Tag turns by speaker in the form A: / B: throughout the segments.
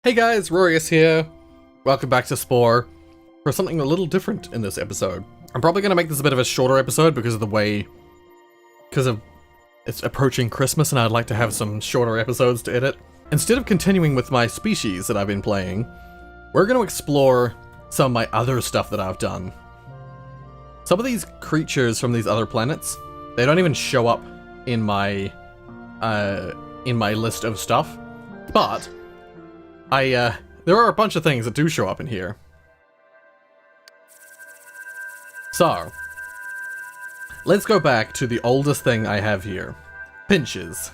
A: Hey guys, Rorius here. Welcome back to Spore for something a little different in this episode. I'm probably going to make this a bit of a shorter episode because of it's approaching Christmas and I'd like to have some shorter episodes to edit. Instead of continuing with my species that I've been playing, we're going to explore some of my other stuff that I've done. Some of these creatures from these other planets, they don't even show up in my list of stuff, but there are a bunch of things that do show up in here. So, let's go back to the oldest thing I have here. Pinches.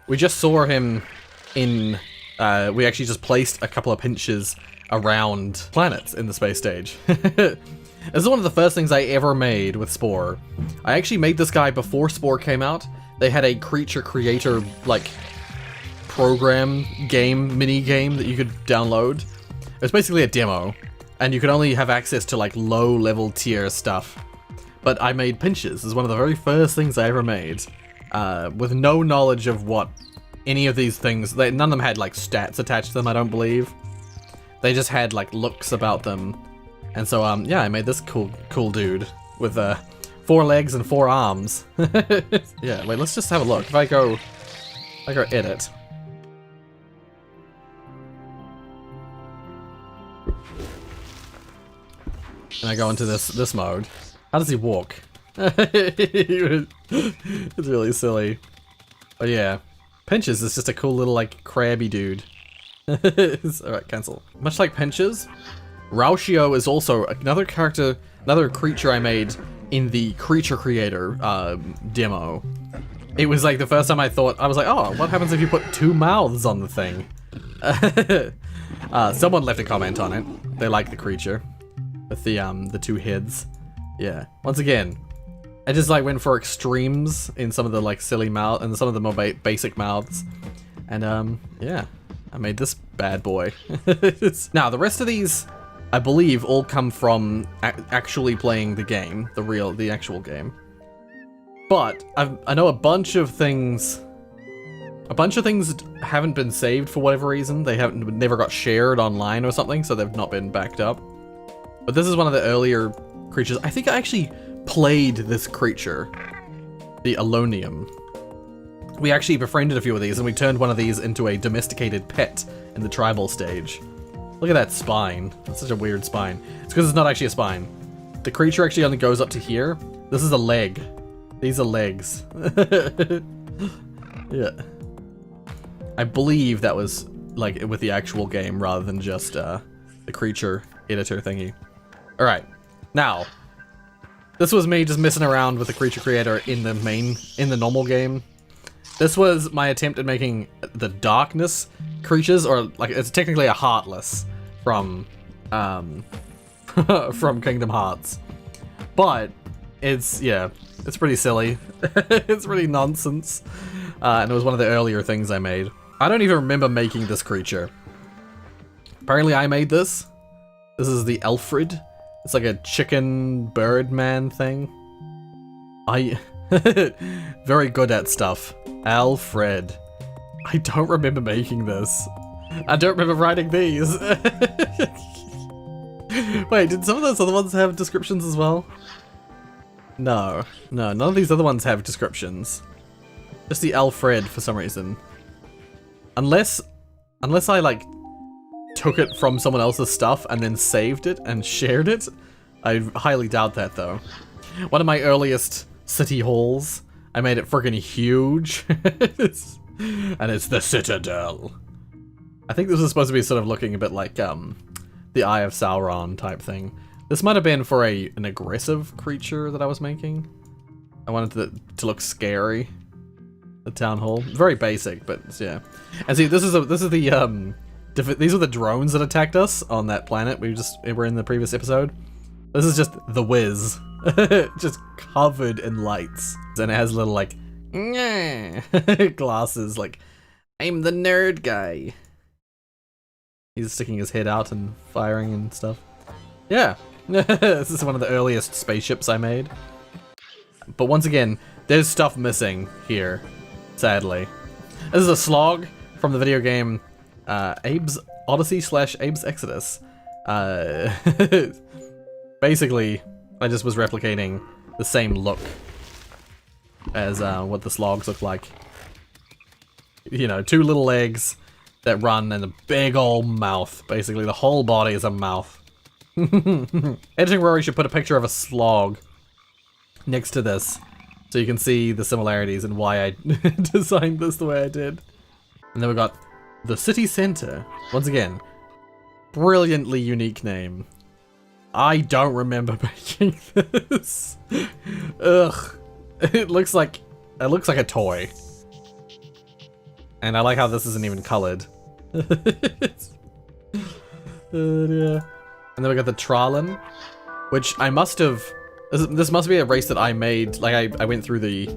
A: We just saw him in, we actually just placed a couple of pinches around planets in the space stage. This is one of the first things I ever made with Spore. I actually made this guy before Spore came out. They had a creature creator, like, program game, mini game that you could download. It was basically a demo, and you could only have access to like low level tier stuff. But I made pinches. This is one of the very first things I ever made, with no knowledge of what any of these things. None of them had like stats attached to them, I don't believe. They just had like looks about them, and so yeah, I made this cool dude with 4 legs and 4 arms. Yeah, wait, let's just have a look. If I go edit. And I go into this mode. How does he walk? It's really silly. Oh yeah. Pinches is just a cool little like crabby dude. Alright, cancel. Much like Pinches, Raushio is also another creature I made in the creature creator demo. It was like the first time I was like, oh, what happens if you put 2 mouths on the thing? Someone left a comment on it. They like the creature with the 2 heads. Yeah. Once again, I just like went for extremes in some of the like silly mouth and some of the more basic mouths. And yeah, I made this bad boy. Now the rest of these, I believe, all come from actually playing the game, the actual game. But I know a bunch of things haven't been saved for whatever reason. They never got shared online or something, so they've not been backed up. But this is one of the earlier creatures. I think I actually played this creature, the Alonium. We actually befriended a few of these, and we turned one of these into a domesticated pet in the tribal stage. Look at that spine. That's such a weird spine. It's because it's not actually a spine. The creature actually only goes up to here. This is a leg. These are legs. Yeah. I believe that was like with the actual game rather than just the creature editor thingy. Alright, now, this was me just messing around with the creature creator in the normal game. This was my attempt at making the darkness creatures, or like it's technically a heartless from from Kingdom Hearts. But it's pretty silly. It's pretty nonsense. And it was one of the earlier things I made. I don't even remember making this creature. Apparently I made this. This is the Alfred. It's like a chicken bird man thing. Very good at stuff. Alfred. I don't remember making this. I don't remember writing these. Wait, did some of those other ones have descriptions as well? No, none of these other ones have descriptions. Just the Alfred for some reason. Unless I like took it from someone else's stuff and then saved it and shared it. I highly doubt that though. One of my earliest city halls, I made it friggin' huge. And it's the Citadel. I think this was supposed to be sort of looking a bit like the Eye of Sauron type thing. This might have been for an aggressive creature that I was making. I wanted it to look scary. The town hall, very basic, but yeah. And see, these are the drones that attacked us on that planet we were in the previous episode. This is just the Wiz, just covered in lights, and it has little like glasses. Like, I'm the nerd guy. He's sticking his head out and firing and stuff. Yeah, this is one of the earliest spaceships I made. But once again, there's stuff missing here, sadly. This is a slog from the video game Abe's Odyssey / Abe's Exodus. Basically, I just was replicating the same look as what the slogs look like. You know, 2 little legs that run and a big old mouth. Basically, the whole body is a mouth. Editing Rory should put a picture of a slog next to this so you can see the similarities and why I designed this the way I did. And then we got the city center. Once again, brilliantly unique name. I don't remember making this. Ugh. It looks like a toy. And I like how this isn't even colored. Yeah. And then we got the Trallen, which I must have... This must be a race that I made, like I went through the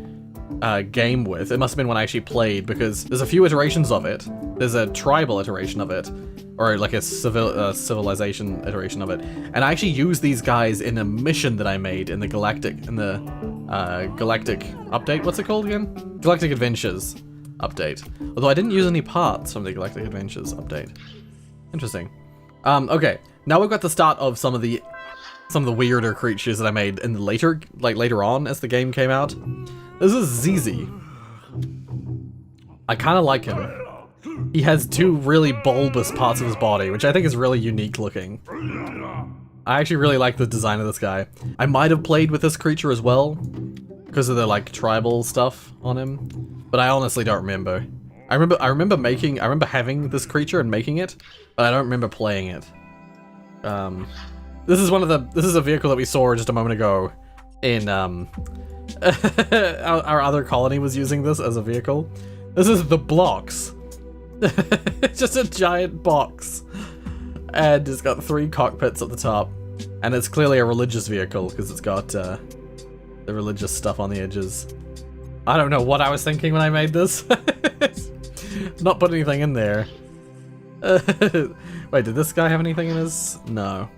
A: game with. It must have been when I actually played, because there's a few iterations of it. There's a tribal iteration of it, or like a civilization iteration of it. And I actually used these guys in a mission that I made in the Galactic update. What's it called again? Galactic Adventures update. Although I didn't use any parts from the Galactic Adventures update. Interesting. Okay, now we've got the start of some of the weirder creatures that I made in the later on as the game came out. This is ZZ. I kind of like him. He has 2 really bulbous parts of his body, which I think is really unique looking. I actually really like the design of this guy. I might have played with this creature as well, because of the like tribal stuff on him, but I honestly don't remember. I remember having this creature and making it, but I don't remember playing it. This is a vehicle that we saw just a moment ago in our other colony was using this as a vehicle. This is the Blocks. It's just a giant box, and it's got 3 cockpits at the top, and it's clearly a religious vehicle because it's got the religious stuff on the edges. I don't know what I was thinking when I made this. Not put anything in there. Wait, did this guy have anything in his? No.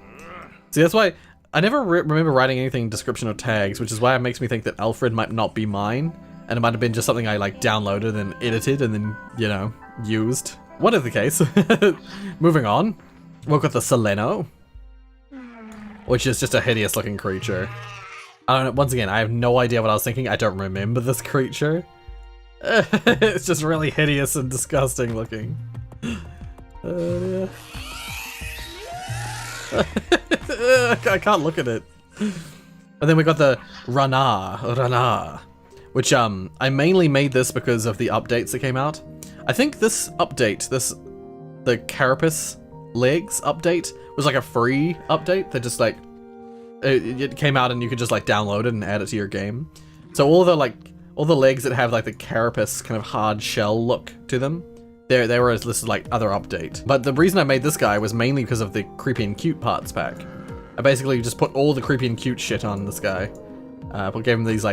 A: See, that's why I never remember writing anything in description or tags, which is why it makes me think that Alfred might not be mine, and it might have been just something I like downloaded and edited and then, you know, used. Whatever the case. Moving on, we've got the Seleno, which is just a hideous looking creature. I don't know, once again, I have no idea what I was thinking. I don't remember this creature. It's just really hideous and disgusting looking. Yeah. I can't look at it. And then we got the Rana, which I mainly made this because of the updates that came out. I think this update, the Carapace legs update, was like a free update that just like it came out and you could just like download it and add it to your game. So all the legs that have like the Carapace kind of hard shell look to them, they were listed like other update. But the reason I made this guy was mainly because of the creepy and cute parts pack. I basically just put all the creepy and cute shit on this guy. Gave him these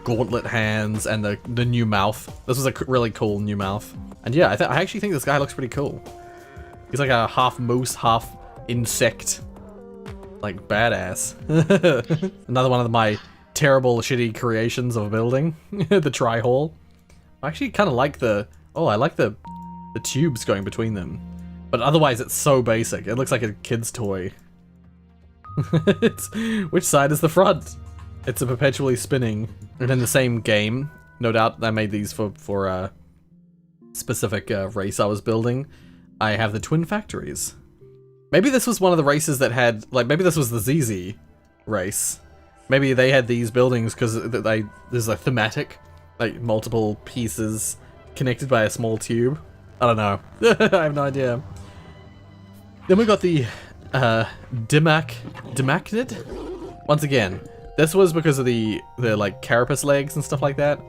A: gauntlet hands and the new mouth. This was a really cool new mouth. And yeah, I actually think this guy looks pretty cool. He's like a half moose, half insect, like badass. Another one of my terrible, shitty creations of a building, the Tri-Hall. I actually kind of like I like the tubes going between them. But otherwise, it's so basic. It looks like a kid's toy. Which side is the front? It's a perpetually spinning. And in the same game, no doubt I made these for a specific race I was building. I have the Twin Factories. Maybe this was one of the races that had, like, maybe this was the ZZ race. Maybe they had these buildings because there's a thematic, like multiple pieces connected by a small tube. I don't know. I have no idea. Then we got the Dimacnid. Once again, this was because of the like carapace legs and stuff like that.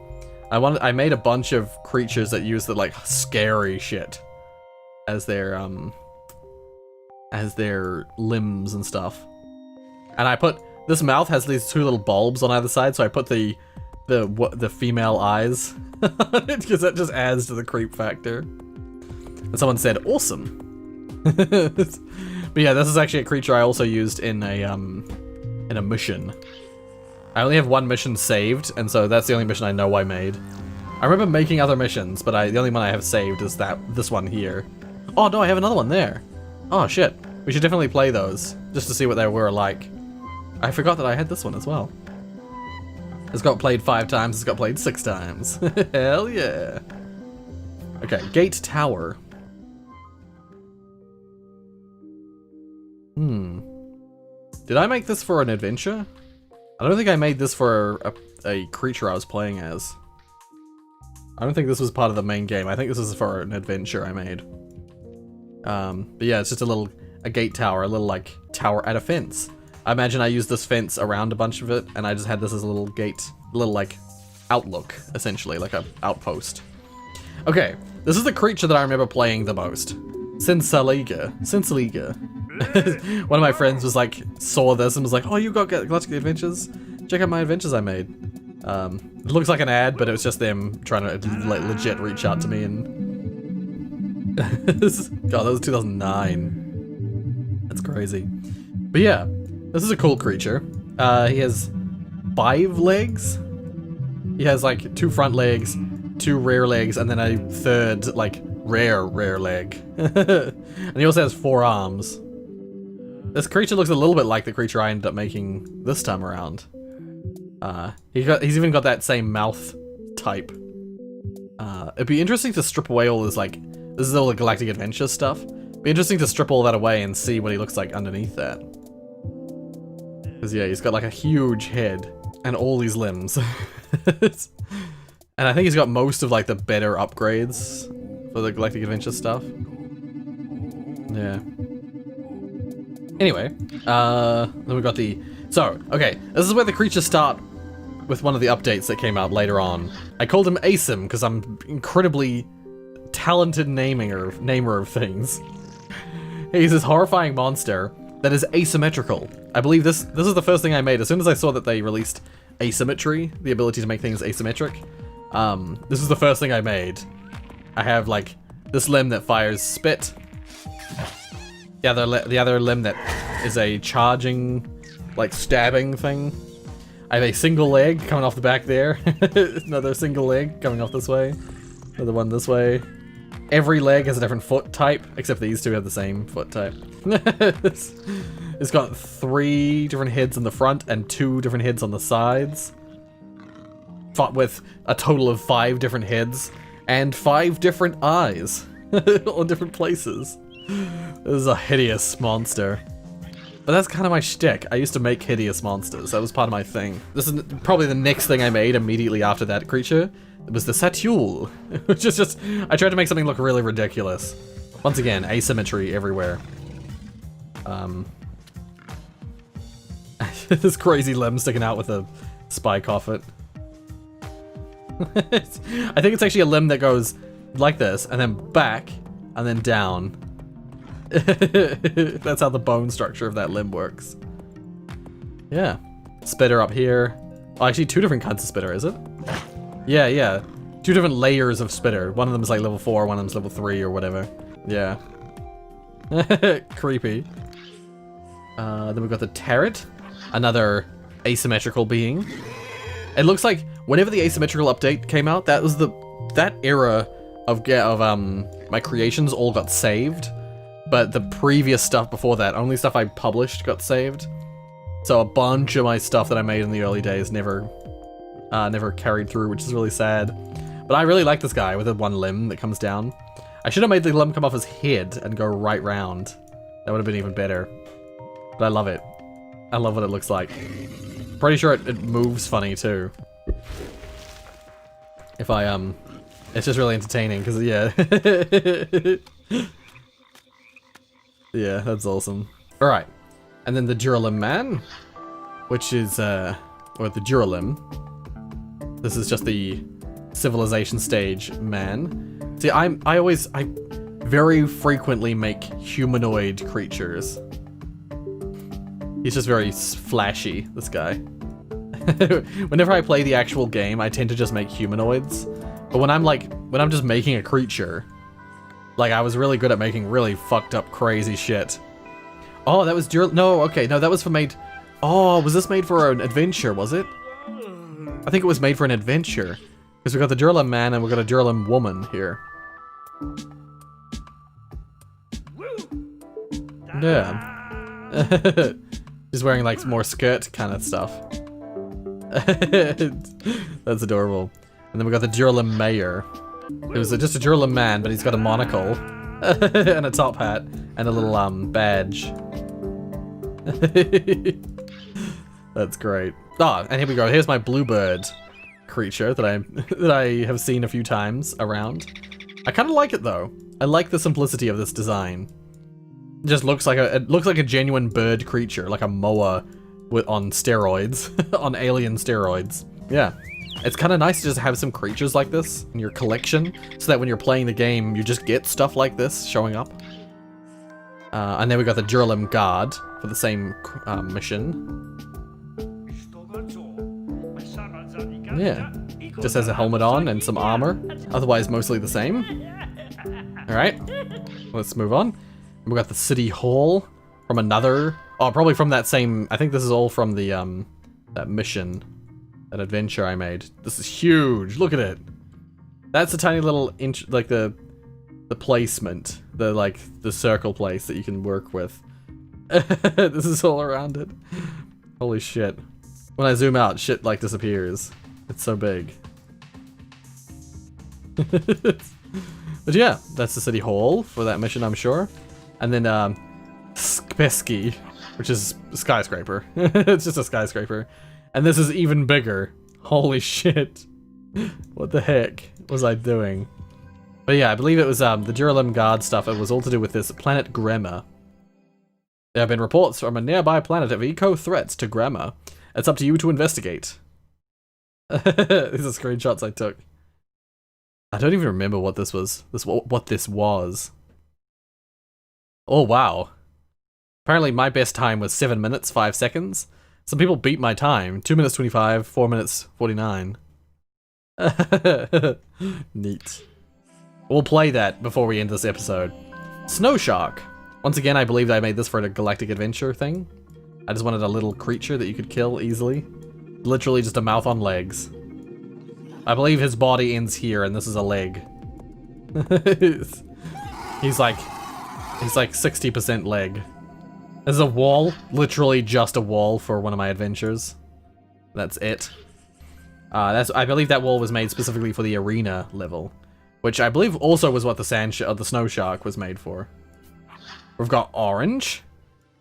A: I made a bunch of creatures that use the like scary shit as their limbs and stuff. And I put this mouth has these 2 little bulbs on either side, so I put the female eyes on it because that just adds to the creep factor. And someone said, "Awesome." But yeah, this is actually a creature I also used in a mission. I only have 1 mission saved, and so that's the only mission I know I made. I I remember making other missions, but the only one I have saved is this one here. Oh no, I have another one there. Oh shit. We should definitely play those, just to see what they were like. I forgot that I had this one as well. It's got played 5 times, it's got played 6 times. Hell yeah. Okay, Gate Tower. Did I make this for an adventure? I don't think I made this for a creature I was playing as. I don't think this was part of the main game. I think this is for an adventure I made. But yeah, it's just a gate tower, a little like tower at a fence. I imagine I used this fence around a bunch of it, and I just had this as a little gate, little like outlook, essentially, like a outpost. Okay, this is the creature that I remember playing the most. Sinsaliga. One of my friends was like, saw this and was like, oh, you got Galactic Adventures? Check out my adventures I made. It looks like an ad, but it was just them trying to like legit reach out to me and... God, that was 2009. That's crazy. But yeah, this is a cool creature. He has 5 legs. He has like 2 front legs, 2 rear legs, and then a 3rd, like, rare leg. And he also has 4 arms. This creature looks a little bit like the creature I ended up making this time around. He's even got that same mouth type. It'd be interesting to strip away all this, like, this is all the Galactic Adventure stuff. It'd be interesting to strip all that away and see what he looks like underneath that. Because yeah, he's got like a huge head and all these limbs. And I think he's got most of like the better upgrades for the Galactic Adventure stuff. Yeah. Anyway, then we got the... So, okay, this is where the creatures start with one of the updates that came out later on. I called him Asim because I'm incredibly talented namer of things. He's this horrifying monster that is asymmetrical. I believe this is the first thing I made. As soon as I saw that they released asymmetry, the ability to make things asymmetric, this is the first thing I made. I have like this limb that fires spit. The other limb that is a charging, like stabbing thing. I have a single leg coming off the back there. Another single leg coming off this way. Another one this way. Every leg has a different foot type, except these two have the same foot type. It's got 3 different heads in the front and 2 different heads on the sides. With a total of 5 different heads and 5 different eyes on different places. This is a hideous monster. But that's kind of my shtick. I used to make hideous monsters. That was part of my thing. This is probably the next thing I made immediately after that creature. It was the Satul, which is just... I tried to make something look really ridiculous. Once again, asymmetry everywhere. This crazy limb sticking out with a spike off it. I think it's actually a limb that goes like this, and then back, and then down. That's how the bone structure of that limb works. Yeah. Spitter up here. Oh, actually 2 different kinds of spitter, is it? Yeah. 2 different layers of spitter. One of them is like level 4, one of them is level 3 or whatever. Yeah. Creepy. Then we've got the Turret. Another asymmetrical being. It looks like whenever the asymmetrical update came out, that was that era of my creations all got saved. But the previous stuff before that, only stuff I published got saved. So a bunch of my stuff that I made in the early days never carried through, which is really sad. But I really like this guy with the 1 limb that comes down. I should have made the limb come off his head and go right round. That would have been even better. But I love it. I love what it looks like. Pretty sure it moves funny too. If I, it's just really entertaining, because, yeah. Yeah, that's awesome. Alright. And then the Geralim man, which is, or the Geralim. This is just the civilization stage man. See, I very frequently make humanoid creatures. He's just very flashy, this guy. Whenever I play the actual game, I tend to just make humanoids. But when I'm just making a creature, like, I was really good at making really fucked up crazy shit. Oh, that was no, that was for made... Oh, was this made for an adventure, was it? I think it was made for an adventure. Because we've got the Geralim man and we've got a Geralim woman here. Yeah. She's wearing like more skirt kind of stuff. That's adorable. And then we got the Geralim mayor. It was just a Geralim man, but he's got a monocle and a top hat and a little badge. That's great. Ah, and here we go. Here's my Bluebird creature that I have seen a few times around. I kind of like it though. I like the simplicity of this design. It just looks like a genuine bird creature, like a moa on steroids, on alien steroids. Yeah. It's kind of nice to just have some creatures like this in your collection, so that when you're playing the game, you just get stuff like this showing up. And then we got the Geralim Guard for the same mission. Yeah, just has a helmet on and some armor, otherwise mostly the same. Alright, let's move on. We got the City Hall from another, oh, probably from that same, I think this is all from the, that mission. That adventure I made. This is huge. Look at it. That's a tiny little inch, like the placement, the circle place that you can work with. This is all around it. Holy shit. When I zoom out, shit like disappears. It's so big. But yeah, that's the City Hall for that mission, I'm sure. And then Speski, which is a skyscraper. It's just a skyscraper. And this is even bigger. Holy shit. What the heck was I doing? But yeah, I believe it was the Geralim Guard stuff. It was all to do with this planet Gremma. There have been reports from a nearby planet of eco-threats to Gremma. It's up to you to investigate. These are screenshots I took. I don't even remember what this was. What this was. Oh wow. Apparently my best time was 7 minutes, 5 seconds. Some people beat my time. 2 minutes 25, 4 minutes 49. Neat. We'll play that before we end this episode. Snow Shark. Once again, I believe I made this for a galactic adventure thing. I just wanted a little creature that you could kill easily. Literally just a mouth on legs. I believe his body ends here and this is a leg. He's like 60% leg. There's a wall, literally just a wall for one of my adventures. That's it. I believe that wall was made specifically for the arena level, which I believe also was what the Snow Shark was made for. We've got orange.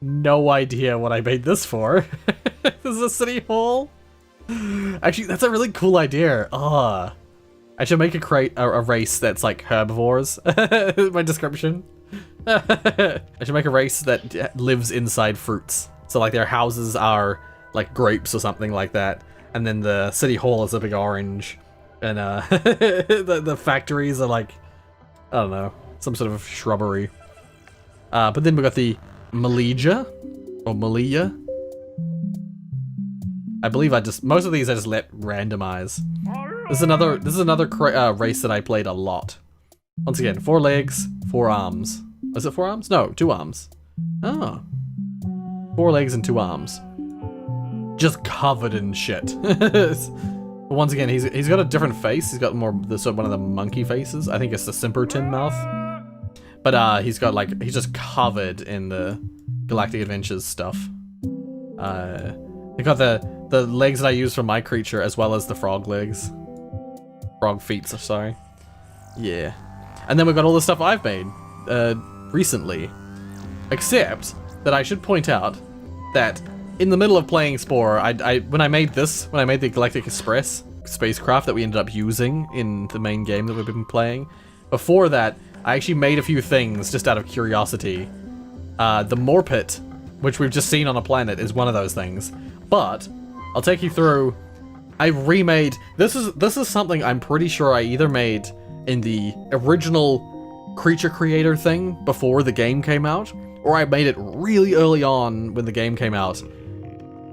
A: No idea what I made this for. This is a city hall. Actually, that's a really cool idea. Ah, I should make a race that's like herbivores. My description. I should make a race that lives inside fruits. So like their houses are like grapes or something like that. And then the city hall is a big orange. And the factories are like, I don't know, some sort of shrubbery. But then we got the Malia, or Malia. I believe most of these I just let randomize. This is another race that I played a lot. Once again, 4 legs, 4 arms. Is it 4 arms? No, 2 arms. Oh. 4 legs and 2 arms. Just covered in shit. But once again, he's got a different face. He's got more one of the monkey faces. I think it's the Simpleton mouth. But he's just covered in the Galactic Adventures stuff. He got the legs that I use for my creature as well as the frog legs. Frog feet, sorry. Yeah. And then we've got all the stuff I've made recently. Except that I should point out that in the middle of playing Spore, when I made the Galactic Express spacecraft that we ended up using in the main game that we've been playing, before that, I actually made a few things just out of curiosity. The Morpit, which we've just seen on a planet, is one of those things. But I'll take you through. I remade this is something I'm pretty sure I either made in the original creature creator thing before the game came out, or I made it really early on when the game came out.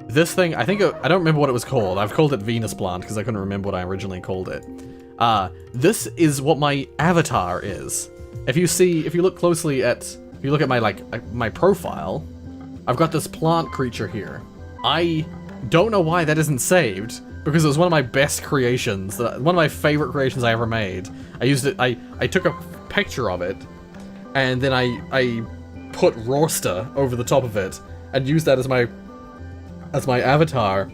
A: This thing, I don't remember what it was called. I've called it Venus Plant because I couldn't remember what I originally called it. This is what my avatar is. If you look closely if you look at my profile, I've got this plant creature here. I don't know why that isn't saved, because it was one of my best creations, one of my favorite creations I ever made. I used it, I took a picture of it, and then I put Roster over the top of it, and used that as my avatar,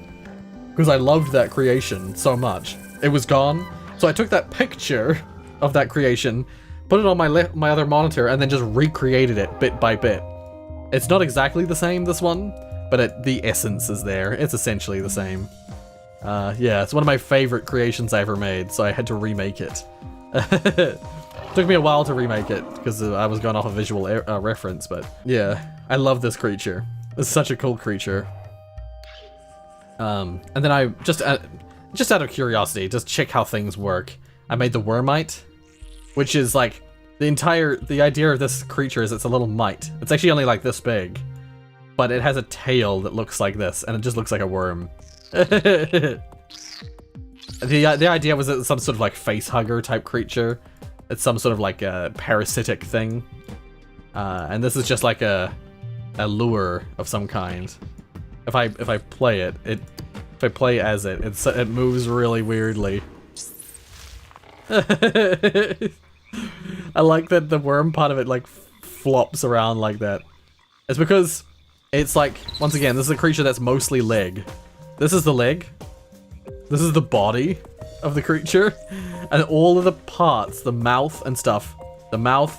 A: because I loved that creation so much. It was gone, so I took that picture of that creation, put it on my other monitor, and then just recreated it bit by bit. It's not exactly the same, this one, but the essence is there. It's essentially the same. Yeah, it's one of my favorite creations I ever made, so I had to remake it. Took me a while to remake it, because I was going off a visual reference, but yeah, I love this creature. It's such a cool creature. And then I, just out of curiosity, just check how things work, I made the Wormite, which is like, the idea of this creature is it's a little mite. It's actually only like this big, but it has a tail that looks like this, and it just looks like a worm. The idea was that it's some sort of like face hugger type creature. It's some sort of like a parasitic thing. And this is just like a lure of some kind. If I play it, if I play as it, it moves really weirdly. I like that the worm part of it like flops around like that. It's because it's like, once again, this is a creature that's mostly leg. This is the leg. This is the body of the creature. And all of the parts, the mouth and stuff, the mouth,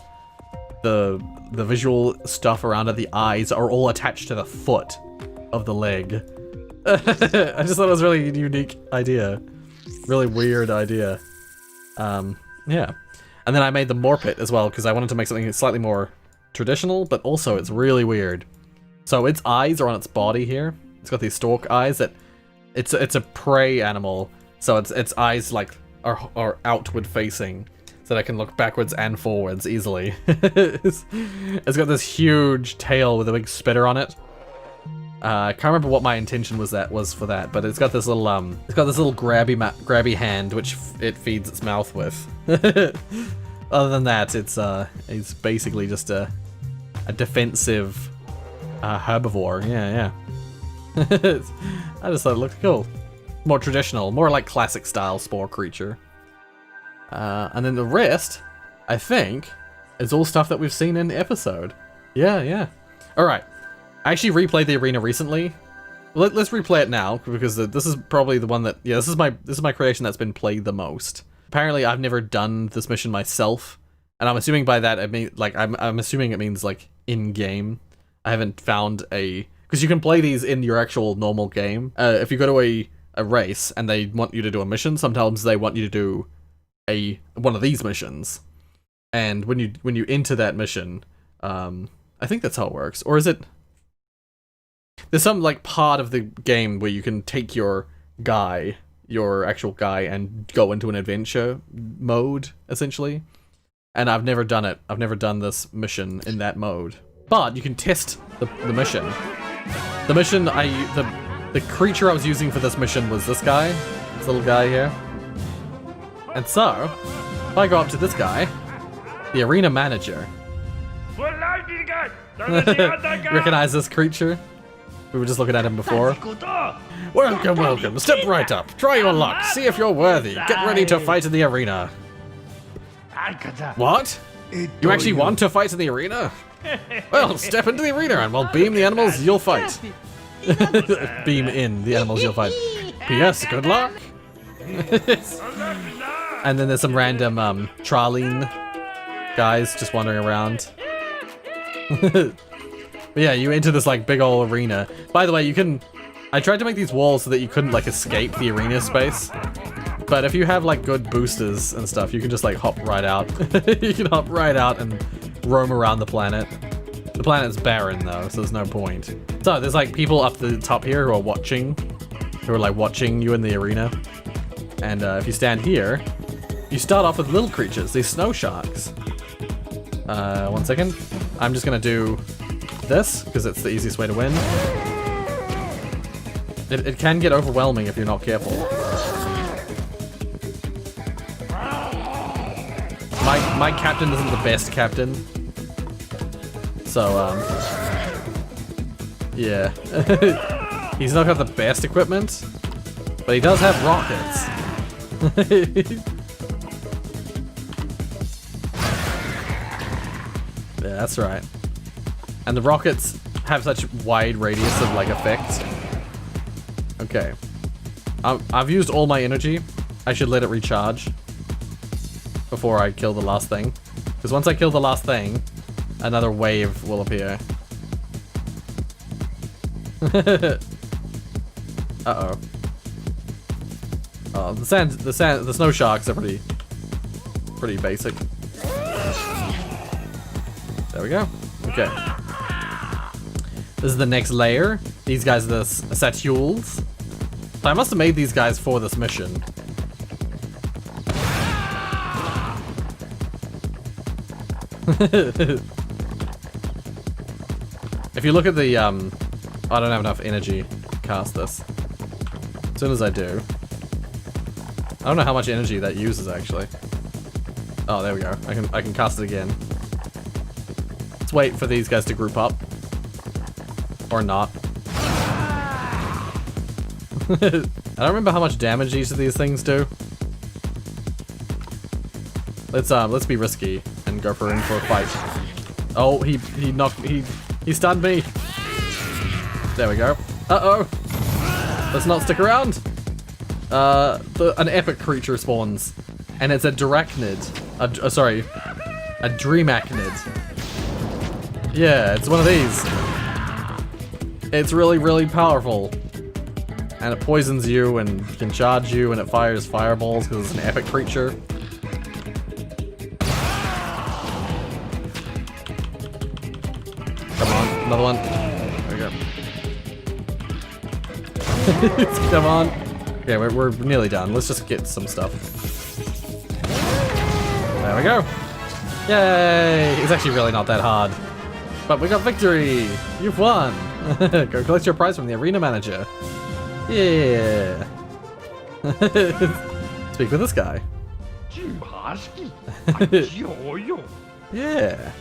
A: the visual stuff around it, the eyes, are all attached to the foot of the leg. I just thought it was a really unique idea. Really weird idea. Yeah. And then I made the Morpit as well, because I wanted to make something slightly more traditional, but also it's really weird. So its eyes are on its body here. It's got these stalk eyes that... It's a prey animal, so its eyes like are outward facing, so that I can look backwards and forwards easily. It's got this huge tail with a big spitter on it. I can't remember what my intention was for that, but it's got this little grabby hand which it feeds its mouth with. Other than that, it's basically just a defensive herbivore. Yeah. I just thought it looked cool. More traditional, more like classic style Spore creature. And then the rest, I think, is all stuff that we've seen in the episode. Yeah. Alright. I actually replayed the arena recently. Let's replay it now, because this is probably the one that... Yeah, this is my creation that's been played the most. Apparently, I've never done this mission myself, and I'm assuming by that, I mean, like, I'm assuming it means, like, in-game. I haven't found a... Because you can play these in your actual normal game. If you go to a race and they want you to do a mission, sometimes they want you to do one of these missions. And when you enter that mission, I think that's how it works. Or is it... There's some like part of the game where you can take your actual guy, and go into an adventure mode, essentially. And I've never done it. I've never done this mission in that mode. But you can test the mission. The mission the creature I was using for this mission was this guy. This little guy here. And so, if I go up to this guy, the arena manager. Recognize this creature? We were just looking at him before. Welcome. Step right up. Try your luck. See if you're worthy. Get ready to fight in the arena. What? You actually want to fight in the arena? Well, step into the arena and we'll beam the animals you'll fight. Beam in the animals you'll fight. P.S. Good luck. And then there's some random Traleen guys just wandering around. But yeah, you enter this like big old arena. By the way, I tried to make these walls so that you couldn't like escape the arena space. But if you have like good boosters and stuff, you can just like hop right out. You can hop right out and roam around the planet. The planet's barren though, so there's no point. So there's like people up the top here who are watching you in the arena. And if you stand here, you start off with little creatures, these snow sharks. 1 second. I'm just gonna do this, because it's the easiest way to win. It can get overwhelming if you're not careful. My captain isn't the best captain. So, yeah. He's not got the best equipment. But he does have rockets. Yeah, that's right. And the rockets have such wide radius of like effect. Okay. I've used all my energy. I should let it recharge before I kill the last thing. Because once I kill the last thing, another wave will appear. Uh-oh. Oh, the snow sharks are pretty basic. There we go. Okay. This is the next layer. These guys are the Satules. So I must have made these guys for this mission. If you look at the, I don't have enough energy to cast this. As soon as I do. I don't know how much energy that uses, actually. Oh, there we go. I can cast it again. Let's wait for these guys to group up. Or not. I don't remember how much damage each of these things do. Let's be risky and go in for a fight. Oh, he stunned me. There we go. Uh-oh. Let's not stick around. An epic creature spawns, and it's a Drachnid. Sorry, a Dreamachnid. Yeah, it's one of these. It's really, really powerful. And it poisons you and can charge you, and it fires fireballs because it's an epic creature. Come on, another one. There we go. Come on. Okay, we're nearly done. Let's just get some stuff. There we go. Yay! It's actually really not that hard. But we got victory! You've won! Go collect your prize from the arena manager. Yeah. Speak with this guy. Yeah.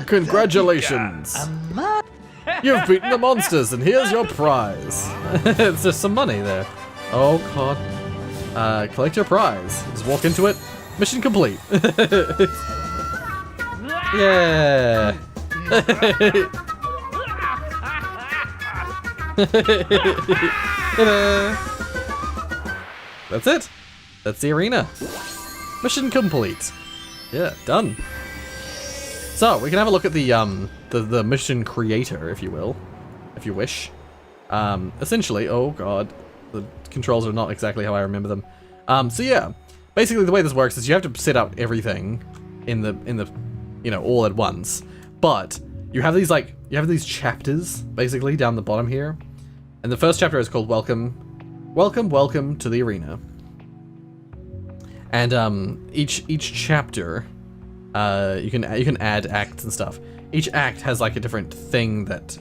A: Congratulations. You've beaten the monsters, and here's your prize. It's just some money there. Oh god. Collect your prize. Just walk into it. Mission complete. Yeah. That's it. That's the arena. Mission complete. Yeah, done. So we can have a look at the mission creator, if you will, if you wish. Essentially, oh god, the controls are not exactly how I remember them. So yeah, basically the way this works is you have to set up everything in the you know, all at once. But you have these chapters basically down the bottom here, and the first chapter is called Welcome to the Arena. And each chapter, you can add acts and stuff. Each act has like a different thing that,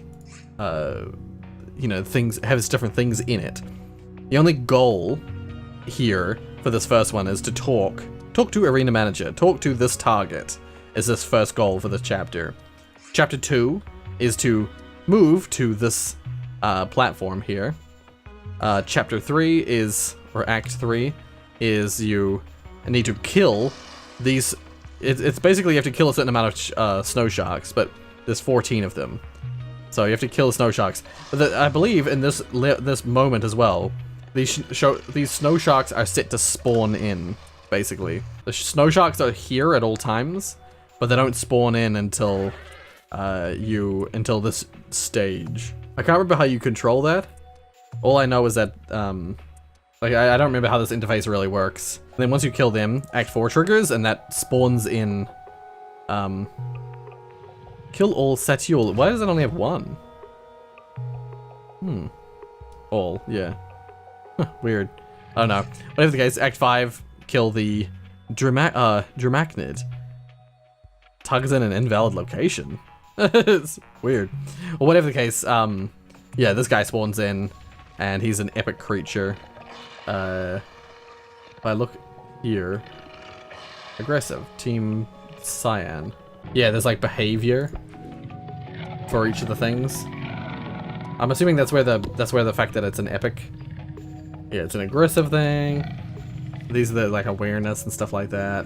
A: you know, has different things in it. The only goal here for this first one is to talk to arena manager, talk to this target. Is this first goal for this chapter. Chapter 2 is to move to this platform here. Chapter 3 is, or Act 3, is you need to kill these. It's basically you have to kill a certain amount of snow sharks, but there's 14 of them. So you have to kill the snow sharks. But I believe in this moment as well, these snow sharks are set to spawn in, basically. The snow sharks are here at all times, but they don't spawn in until until this stage. I can't remember how you control that. All I know is that like I don't remember how this interface really works. And then once you kill them, Act 4 triggers, and that spawns in kill all Satul. Why does it only have one? All, yeah. Weird. I don't know. Whatever the case, Act 5, kill the Dreamachnid. Target's in an invalid location. It's weird. Well, whatever the case, yeah, this guy spawns in, and he's an epic creature. If I look here, aggressive, Team Cyan. Yeah, there's like behavior for each of the things. I'm assuming that's where the fact that it's an epic Yeah, it's an aggressive thing. These are the like awareness and stuff like that.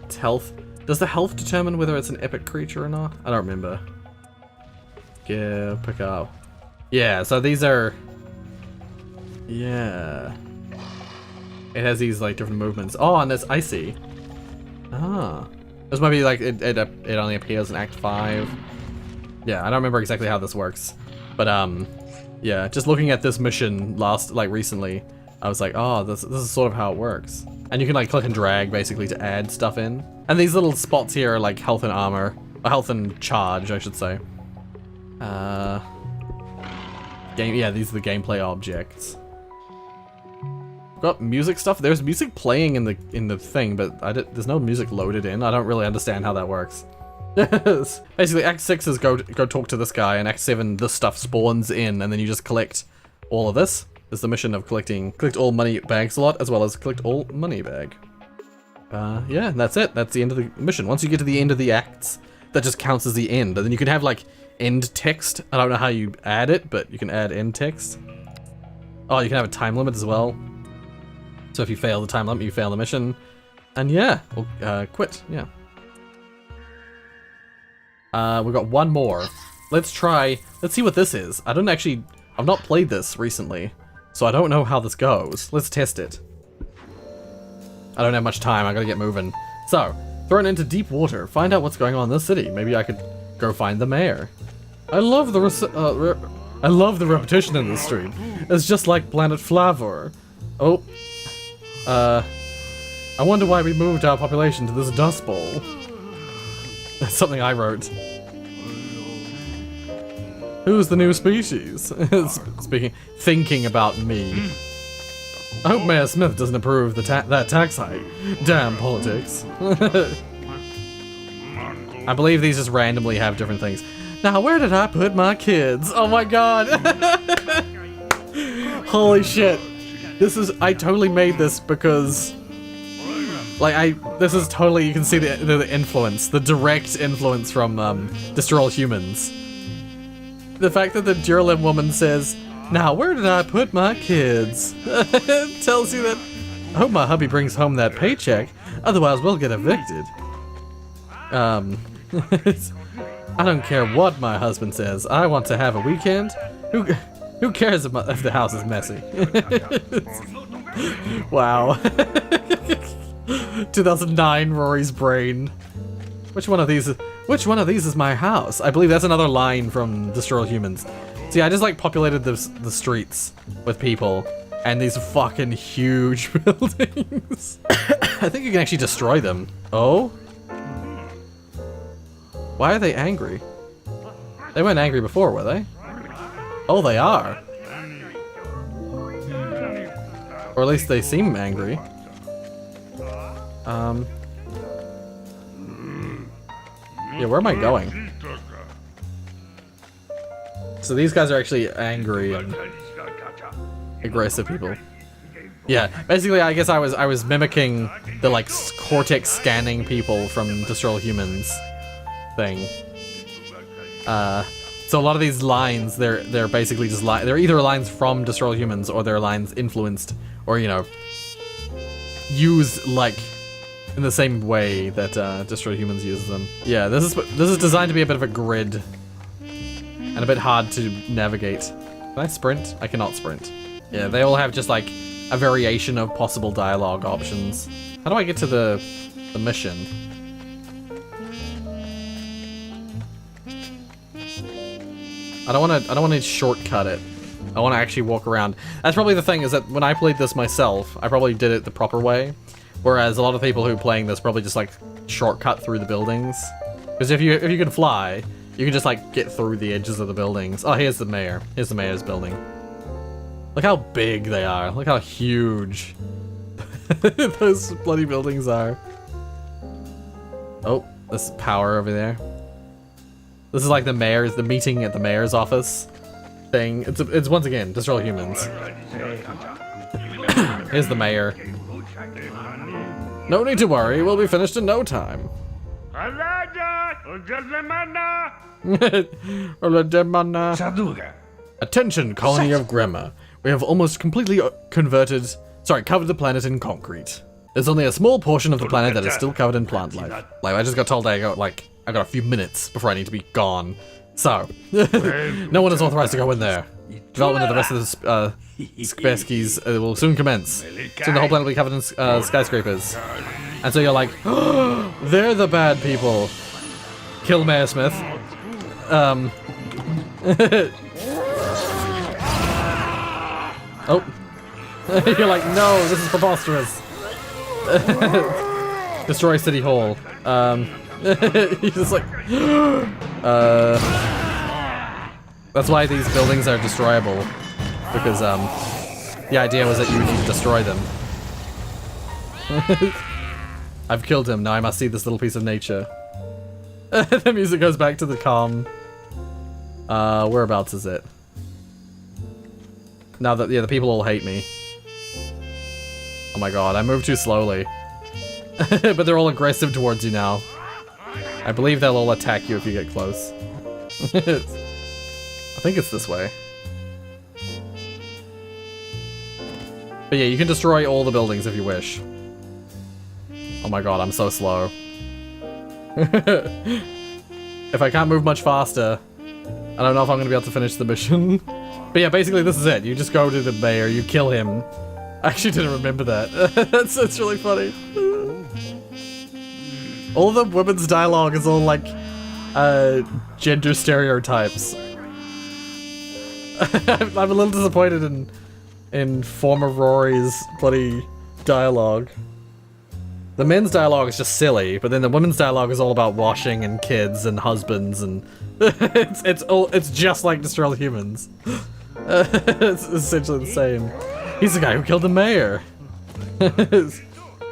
A: It's health. Does the health determine whether it's an epic creature or not? I don't remember. Yeah, pick up. Yeah, so these are... Yeah. It has these like different movements. Oh, and it's icy. Ah. This might be like, it only appears in Act 5. Yeah, I don't remember exactly how this works. But yeah, just looking at this mission recently, I was like, oh, this is sort of how it works. And you can like click and drag basically to add stuff in. And these little spots here are like health and armor, or health and charge, I should say. Yeah, these are the gameplay objects. Got music stuff. There's music playing in the thing, but there's no music loaded in. I don't really understand how that works. Basically, Act 6 is go talk to this guy, and Act 7 this stuff spawns in, and then you just collect all of this. There's the mission of collect all money bag slot, as well as collect all money bag. Yeah, and that's it. That's the end of the mission. Once you get to the end of the acts, that just counts as the end. And then you can have like end text. I don't know how you add it, but you can add end text. Oh, you can have a time limit as well. So if you fail the time limit, you fail the mission. And yeah, we'll quit, yeah. We've got one more. Let's see what this is. I've not played this recently, so I don't know how this goes. Let's test it. I don't have much time, I gotta get moving. So, thrown into deep water, find out what's going on in this city. Maybe I could go find the mayor. I love the repetition in this stream. It's just like Planet Flavor. Oh. I wonder why we moved our population to this dust bowl. That's something I wrote. Who's the new species? Thinking about me. I hope Mayor Smith doesn't approve that tax hike. Damn politics. I believe these just randomly have different things. Now, where did I put my kids? Oh my god. Holy shit. I totally made this because, this is totally, you can see the influence, the direct influence from, Destroy All Humans. The fact that the Geralim woman says, now where did I put my kids? Tells you that, I hope my hubby brings home that paycheck, otherwise we'll get evicted. I don't care what my husband says, I want to have a weekend. Who cares if the house is messy? Wow. 2009 Rory's brain. Which one of these is my house? I believe that's another line from Destroy All Humans. See, I just like populated the streets with people and these fucking huge buildings. I think you can actually destroy them. Oh? Why are they angry? They weren't angry before, were they? Oh, they are. Or at least they seem angry. Yeah, where am I going? So these guys are actually angry and aggressive people. Yeah, basically I guess I was mimicking the like cortex scanning people from Destroy All Humans thing. So a lot of these lines, they're basically just they're either lines from Destroy All Humans or they're lines influenced or, you know, used like in the same way that Destroy All Humans uses them. Yeah, this is designed to be a bit of a grid and a bit hard to navigate. Can I sprint? I cannot sprint. Yeah, they all have just like a variation of possible dialogue options. How do I get to the mission? I don't want to shortcut it. I want to actually walk around. That's probably the thing, is that when I played this myself, I probably did it the proper way. Whereas a lot of people who are playing this probably just like shortcut through the buildings. Because if you can fly, you can just like get through the edges of the buildings. Oh, here's the mayor. Here's the mayor's building. Look how big they are. Look how huge those bloody buildings are. Oh, there's power over there. This is like the meeting at the mayor's office thing. It's once again, Destroy All Humans. Here's the mayor. No need to worry, we'll be finished in no time. Attention, colony of Gremma. We have almost completely covered the planet in concrete. There's only a small portion of the planet that is still covered in plant life. Like, I just got told I got a few minutes before I need to be gone. So, no one is authorized to go in there. Development of the rest of the Speskies will soon commence. Soon the whole planet will be covered in skyscrapers. And so you're like, oh, they're the bad people. Kill Mayor Smith. Oh. You're like, no, this is preposterous. Destroy City Hall. He's just like, that's why these buildings are destroyable. Because, the idea was that you need to destroy them. I've killed him, now I must see this little piece of nature. The music goes back to the calm. Whereabouts is it? Now that, yeah, the people all hate me. Oh my god, I moved too slowly. But they're all aggressive towards you now. I believe they'll all attack you if you get close. I think it's this way. But yeah, you can destroy all the buildings if you wish. Oh my god, I'm so slow. If I can't move much faster, I don't know if I'm gonna be able to finish the mission. But yeah, basically this is it. You just go to the mayor, you kill him. I actually didn't remember that. That's really funny. All the women's dialogue is all like, gender stereotypes. I'm a little disappointed in former Rory's bloody dialogue. The men's dialogue is just silly, but then the women's dialogue is all about washing and kids and husbands and it's just like Destroy All Humans. It's essentially the same. He's the guy who killed the mayor.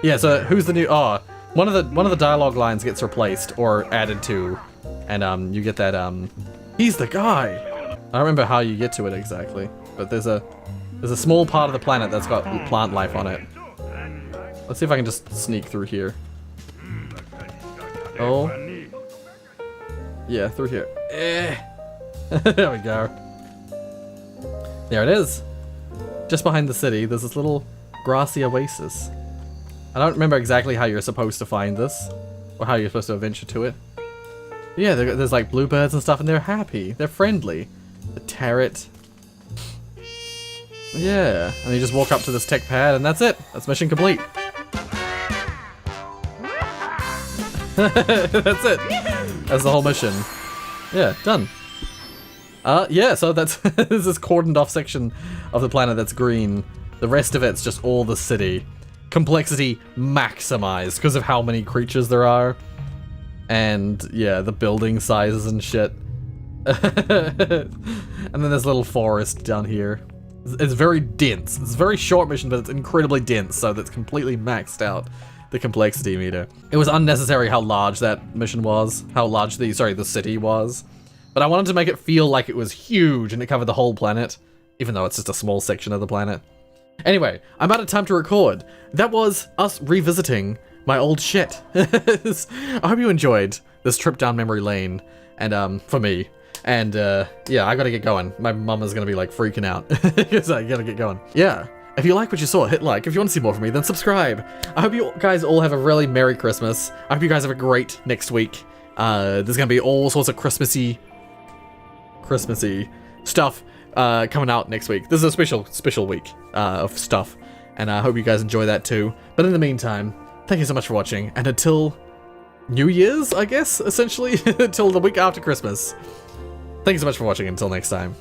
A: Yeah, so who's the new? Oh, one of the dialogue lines gets replaced or added to, and you get that he's the guy. I don't remember how you get to it exactly, but there's a small part of the planet that's got plant life on it. Let's see if I can just sneak through here. Oh. Yeah, through here. There we go. There it is. Just behind the city, there's this little grassy oasis. I don't remember exactly how you're supposed to find this, or how you're supposed to venture to it. But yeah, there's like bluebirds and stuff, and they're happy. They're friendly. The turret. Yeah, and you just walk up to this tech pad, and that's it. That's mission complete. That's it. That's the whole mission. Yeah, done. Yeah, so that's there's this cordoned off section of the planet that's green. The rest of it's just all the city. Complexity maximized because of how many creatures there are. And yeah, the building sizes and shit. And then there's a little forest down here. It's very dense. It's a very short mission, but it's incredibly dense, so that's completely maxed out the complexity meter. It was unnecessary how large that mission was, how large the city was. But I wanted to make it feel like it was huge and it covered the whole planet, even though it's just a small section of the planet. Anyway, I'm out of time to record. That was us revisiting my old shit. I hope you enjoyed this trip down memory lane, and for me. And yeah, I gotta get going. My mum is gonna be like freaking out because I gotta get going. Yeah. If you like what you saw, hit like. If you want to see more from me, then subscribe. I hope you guys all have a really Merry Christmas. I hope you guys have a great next week. There's gonna be all sorts of Christmassy stuff coming out next week. This is a special week of stuff, and I hope you guys enjoy that too. But in the meantime, thank you so much for watching, and until New Year's, I guess, essentially, until the week after Christmas. Thank you so much for watching. Until next time.